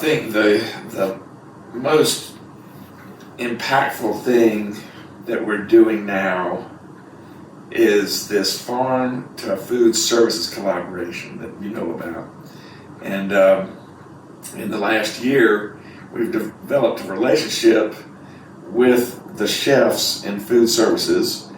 think the most impactful thing that we're doing now is this farm to food services collaboration that you know about. And in the last year, we've developed a relationship with the chefs in food services,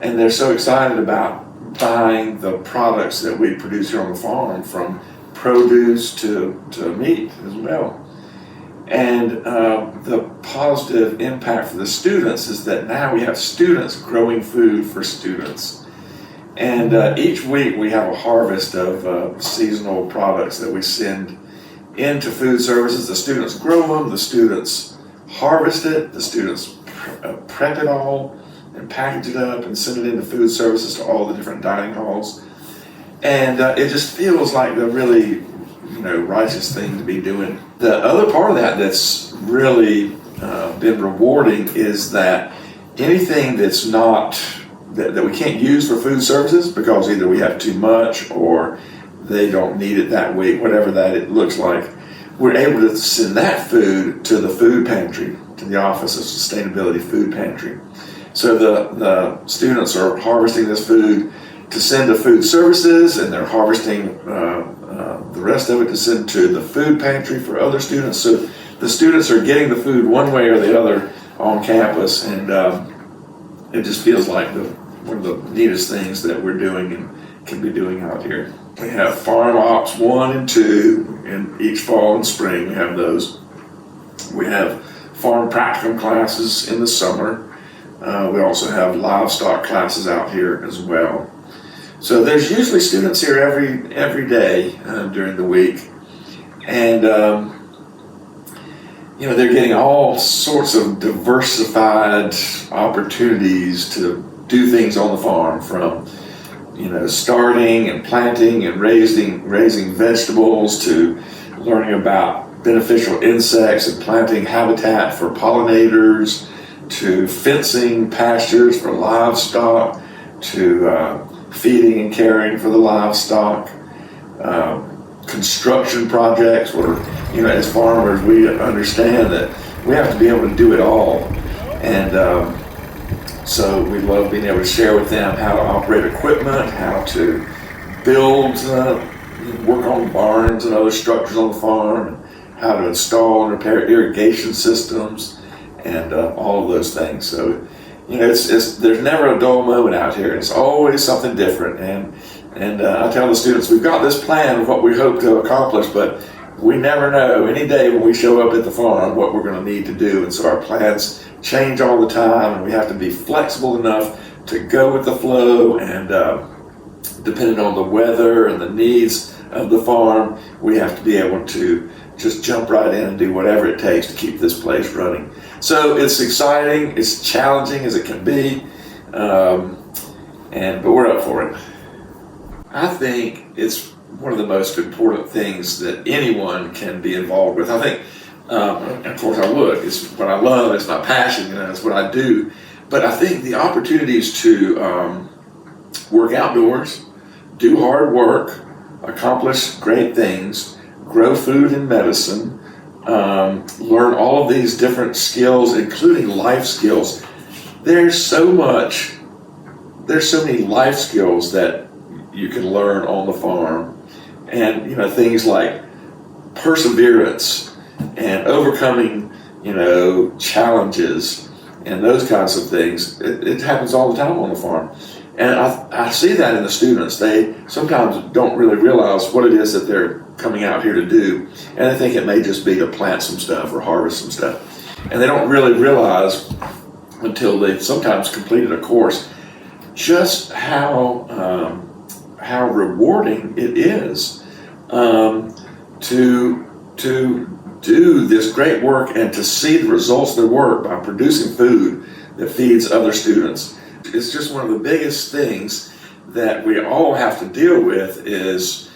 and they're so excited about buying the products that we produce here on the farm, from produce to meat as well. And the positive impact for the students is that now we have students growing food for students. And each week we have a harvest of seasonal products that we send into food services. The students grow them, the students harvest it, the students prep it all and package it up and send it into food services to all the different dining halls. And it just feels like the really, righteous thing to be doing. The other part of that that's really been rewarding is that anything that's not, that we can't use for food services because either we have too much or they don't need it that week, whatever that it looks like, we're able to send that food to the food pantry, to the Office of Sustainability Food Pantry. So the students are harvesting this food to send to food services, and they're harvesting the rest of it to send to the food pantry for other students. So the students are getting the food one way or the other on campus, and it just feels like one of the neatest things that we're doing and can be doing out here. We have Farm Ops 1 and 2 in each fall and spring. We have those. We have farm practicum classes in the summer. We also have livestock classes out here as well. So there's usually students here every day during the week, and they're getting all sorts of diversified opportunities to do things on the farm, from starting and planting and raising vegetables, to learning about beneficial insects and planting habitat for pollinators, to fencing pastures for livestock, to feeding and caring for the livestock, construction projects where, as farmers, we understand that we have to be able to do it all. And so we love being able to share with them how to operate equipment, how to build, work on barns and other structures on the farm, and how to install and repair irrigation systems, and all of those things. So there's never a dull moment out here. It's always something different. And I tell the students, we've got this plan of what we hope to accomplish, but we never know any day when we show up at the farm what we're going to need to do. And so our plans change all the time, and we have to be flexible enough to go with the flow. And depending on the weather and the needs of the farm, we have to be able to just jump right in and do whatever it takes to keep this place running. So it's exciting, it's challenging as it can be, but we're up for it. I think it's one of the most important things that anyone can be involved with. I think, and of course I would, it's what I love, it's my passion, it's what I do. But I think the opportunities to work outdoors, do hard work, accomplish great things, grow food and medicine, learn all of these different skills, including life skills. There's so many life skills that you can learn on the farm, and things like perseverance and overcoming challenges and those kinds of things. It happens all the time on the farm, and I see that in the students. They sometimes don't really realize what it is that they're coming out here to do, and I think it may just be to plant some stuff or harvest some stuff, and they don't really realize until they've sometimes completed a course just how rewarding it is to do this great work and to see the results of their work by producing food that feeds other students. It's just one of the biggest things that we all have to deal with is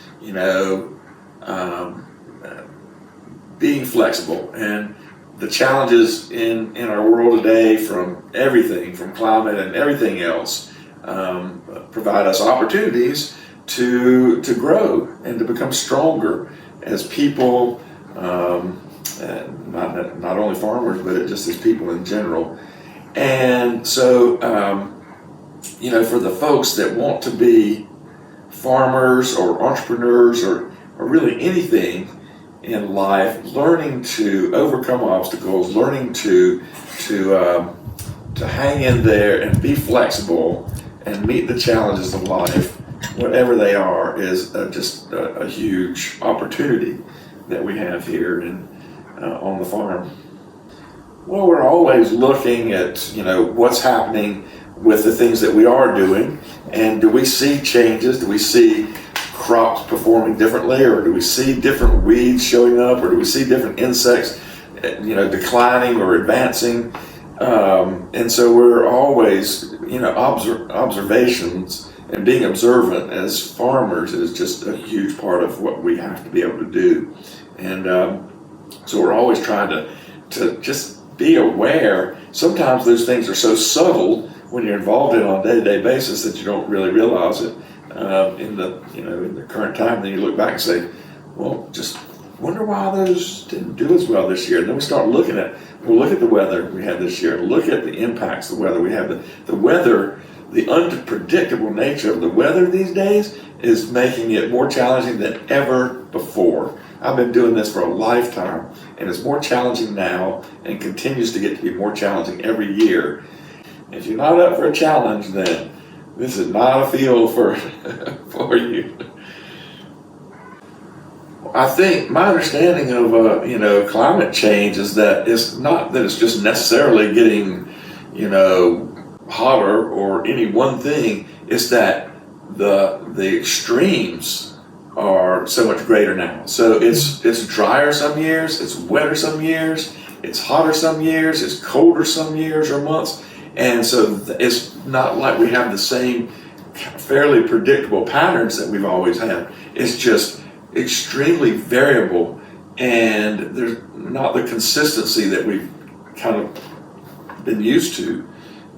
being flexible, and the challenges in our world today, from everything from climate and everything else, provide us opportunities to grow and to become stronger as people, not only farmers, but just as people in general. And so, for the folks that want to be farmers or entrepreneurs or really anything in life, learning to overcome obstacles, learning to hang in there and be flexible and meet the challenges of life, whatever they are, is just a huge opportunity that we have here on the farm. Well, we're always looking at what's happening with the things that we are doing, and do we see changes? Do we see crops performing differently, or do we see different weeds showing up, or do we see different insects declining or advancing? And so we're always observations, and being observant as farmers is just a huge part of what we have to be able to do. And so we're always trying to just be aware. Sometimes those things are so subtle when you're involved in it on a day-to-day basis that you don't really realize it in the current time. Then you look back and say, well, just wonder why those didn't do as well this year. And then we start look at the weather we had this year, look at the impacts of the weather we have. The weather, the unpredictable nature of the weather these days is making it more challenging than ever before. I've been doing this for a lifetime, and it's more challenging now and continues to get to be more challenging every year. If you're not up for a challenge, then this is not a field for you. I think my understanding of climate change is that it's not that it's just necessarily getting hotter or any one thing. It's that the extremes are so much greater now. So it's drier some years, it's wetter some years, it's hotter some years, it's colder some years or months, and so it's not like we have the same fairly predictable patterns that we've always had. It's just extremely variable, and there's not the consistency that we've kind of been used to.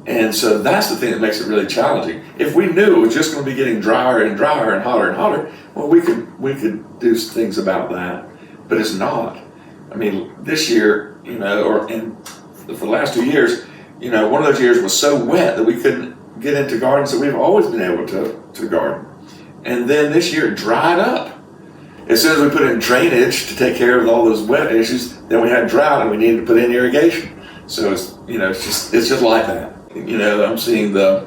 And so that's the thing that makes it really challenging. If we knew it was just going to be getting drier and drier and hotter, well, we could do things about that, but it's not. I mean, this year, and for the last 2 years, one of those years was so wet that we couldn't get into gardens that we've always been able to garden. And then this year it dried up. As soon as we put in drainage to take care of all those wet issues, then we had drought and we needed to put in irrigation. So it's just like that. I'm seeing the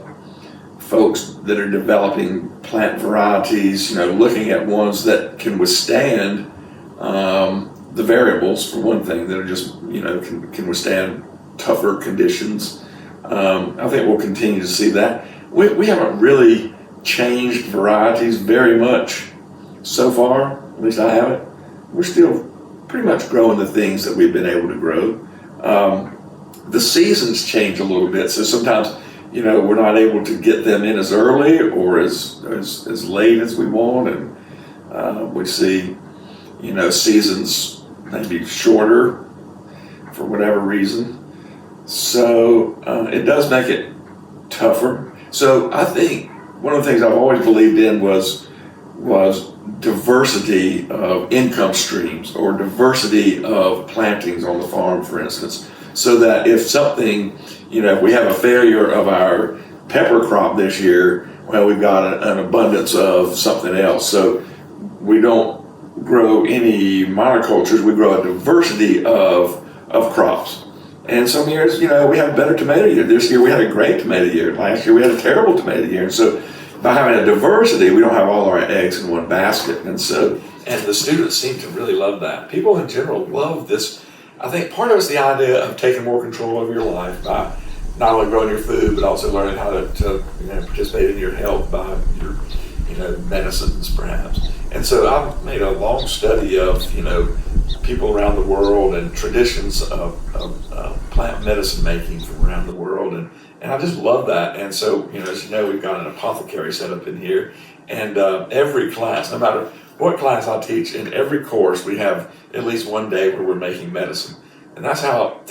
folks that are developing plant varieties, looking at ones that can withstand the variables, for one thing, that are just, can withstand tougher conditions. I think we'll continue to see that. We haven't really changed varieties very much so far, at least I haven't. We're still pretty much growing the things that we've been able to grow. The seasons change a little bit, so sometimes we're not able to get them in as early or as late as we want, and we see seasons maybe shorter for whatever reason. So it does make it tougher. So I think one of the things I've always believed in was diversity of income streams, or diversity of plantings on the farm, for instance. So that if something, if we have a failure of our pepper crop this year, well, we've got an abundance of something else. So we don't grow any monocultures, we grow a diversity of crops. And some years, we have a better tomato year. This year we had a great tomato year. Last year we had a terrible tomato year. And so by having a diversity, we don't have all our eggs in one basket. And the students seem to really love that. People in general love this. I think part of it's the idea of taking more control of your life by not only growing your food, but also learning how to participate in your health by your medicines, perhaps. And so I've made a long study of people around the world and traditions of plant medicine making from around the world, and I just love that. And so as we've got an apothecary set up in here, and every class, no matter what class I teach, in every course we have at least one day where we're making medicine, and that's how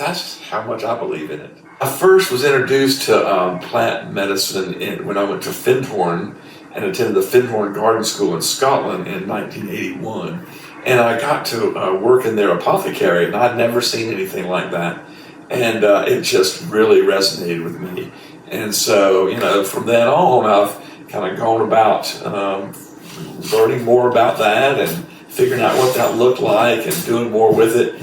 much I believe in it. I first was introduced to plant medicine when I went to Findhorn and attended the Findhorn Garden School in Scotland in 1981, And I got to work in their apothecary, and I'd never seen anything like that. And it just really resonated with me. And so, from then on, I've kind of gone about learning more about that and figuring out what that looked like and doing more with it,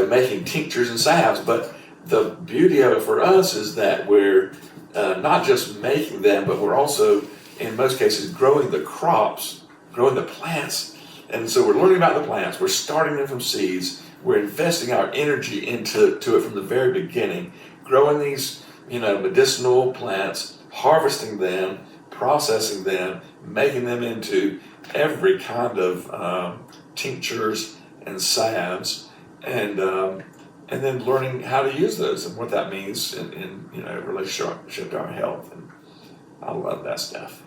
making tinctures and salves. But the beauty of it for us is that we're not just making them, but we're also, in most cases, growing the crops, growing the plants. And so we're learning about the plants, we're starting them from seeds, we're investing our energy into it from the very beginning, growing these, medicinal plants, harvesting them, processing them, making them into every kind of tinctures and salves, and then learning how to use those and what that means in relationship to our health. And I love that stuff.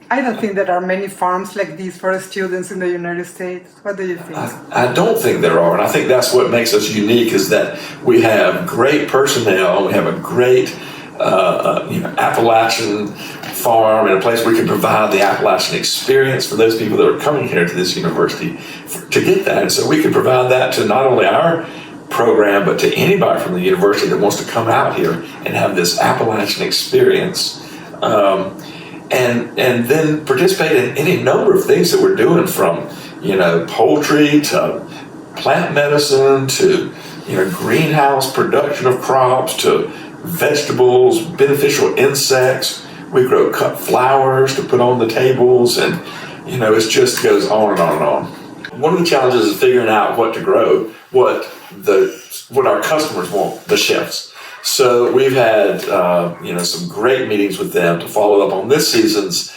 I don't think there are many farms like these for students in the United States. What do you think? I don't think there are, and I think that's what makes us unique, is that we have great personnel, we have a great Appalachian farm, and a place where we can provide the Appalachian experience for those people that are coming here to this university to get that. And so we can provide that to not only our program, but to anybody from the university that wants to come out here and have this Appalachian experience. And then participate in any number of things that we're doing, from poultry to plant medicine to greenhouse production of crops to vegetables, beneficial insects. We grow cut flowers to put on the tables, and it just goes on and on and on. One of the challenges is figuring out what to grow, what our customers want, the chefs. So we've had some great meetings with them to follow up on this season's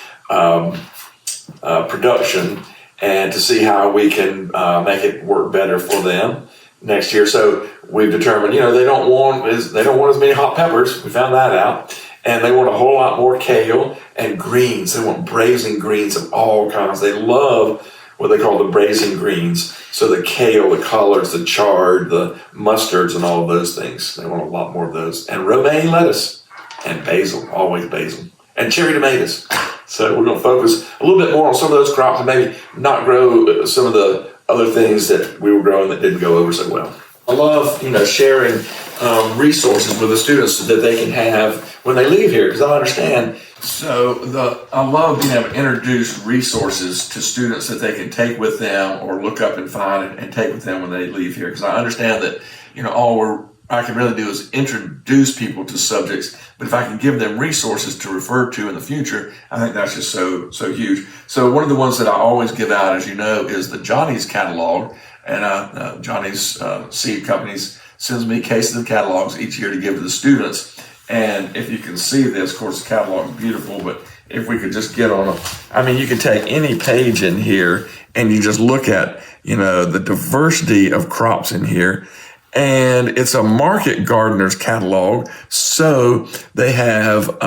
production, and to see how we can make it work better for them next year. So we've determined, they don't want as many hot peppers. We found that out. And they want a whole lot more kale and greens. They want braising greens of all kinds. They love what they call the braising greens. So the kale, the collards, the chard, the mustards, and all of those things. They want a lot more of those. And romaine lettuce and basil, always basil. And cherry tomatoes. So we're going to focus a little bit more on some of those crops and maybe not grow some of the other things that we were growing that didn't go over so well. I love, sharing resources with the students so that they can have when they leave here, because I understand. So I love being able to introduce resources to students that they can take with them or look up and find and take with them when they leave here, because I understand that all I can really do is introduce people to subjects, but if I can give them resources to refer to in the future, I think that's just so huge. So one of the ones that I always give out, as you know, is the Johnny's catalog. And Johnny's seed companies sends me cases of catalogs each year to give to the students. And if you can see this, of course, the catalog is beautiful, but if we could just get on you can take any page in here and you just look at, the diversity of crops in here. And it's a market gardener's catalog, so they have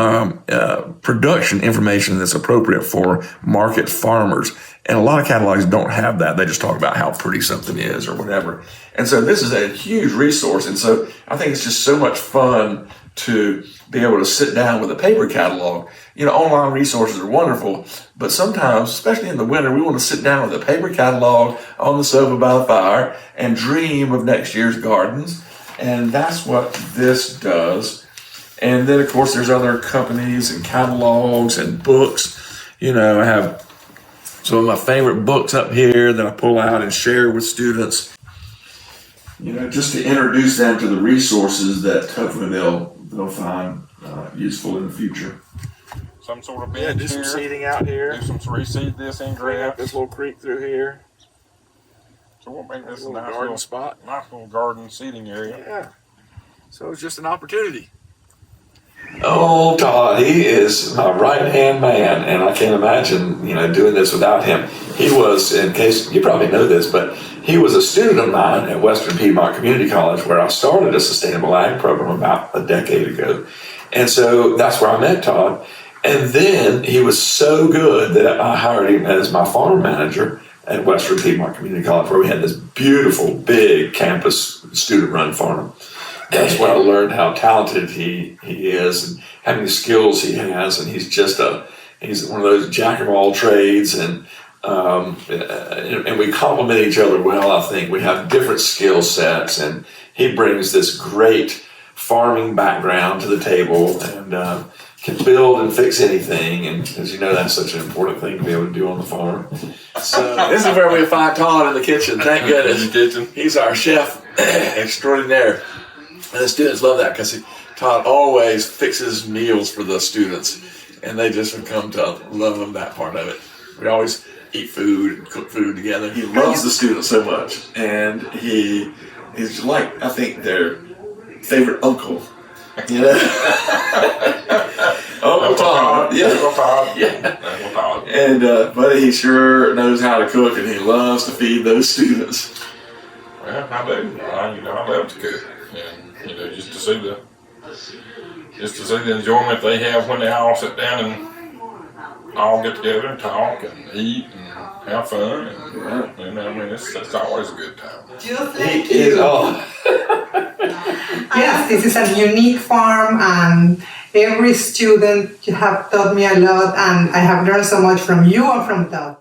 production information that's appropriate for market farmers. And a lot of catalogs don't have that. They just talk about how pretty something is or whatever. And so this is a huge resource. And so I think it's just so much fun to be able to sit down with a paper catalog. Online resources are wonderful, but sometimes, especially in the winter, we want to sit down with a paper catalog on the sofa by the fire and dream of next year's gardens. And that's what this does. And then, of course, there's other companies and catalogs and books. I have some of my favorite books up here that I pull out and share with students, just to introduce them to the resources that hopefully they'll find useful in the future. Some sort of bench do some here. seeding out here. Do some reseed this in grass. This little creek through here. So we'll make this a little nice garden little spot. Nice little garden seating area. Yeah. So it's just an opportunity. Oh, Todd, he is my right-hand man, and I can't imagine, doing this without him. He was, in case you probably know this, but he was a student of mine at Western Piedmont Community College, where I started a sustainable ag program about a decade ago. And so that's where I met Todd. And then he was so good that I hired him as my farm manager at Western Piedmont Community College, where we had this beautiful, big campus student-run farm. That's where I learned how talented he is and how many skills he has. And he's just he's one of those jack of all trades. And and we complement each other well. I think we have different skill sets, and he brings this great farming background to the table, and can build and fix anything. And as you know, that's such an important thing to be able to do on the farm. So this is where we find Todd in the kitchen. Thank goodness. In the kitchen. He's our chef extraordinaire. And the students love that because Todd always fixes meals for the students, and they just have come to love that part of it. We always eat food and cook food together. He loves the students so much, and he's like, I think, their favorite uncle. You know? Uncle Todd. Yeah. Uncle Todd. Yeah. Uncle Todd. And but he sure knows how to cook, and he loves to feed those students. Well, I do. I love to cook, and just to see the enjoyment they have when they all sit down and all get together and talk and eat and have fun. And, it's always a good time. Just like you. Yes, this is a unique farm, and every student you have taught me a lot, and I have learned so much from you and from Todd.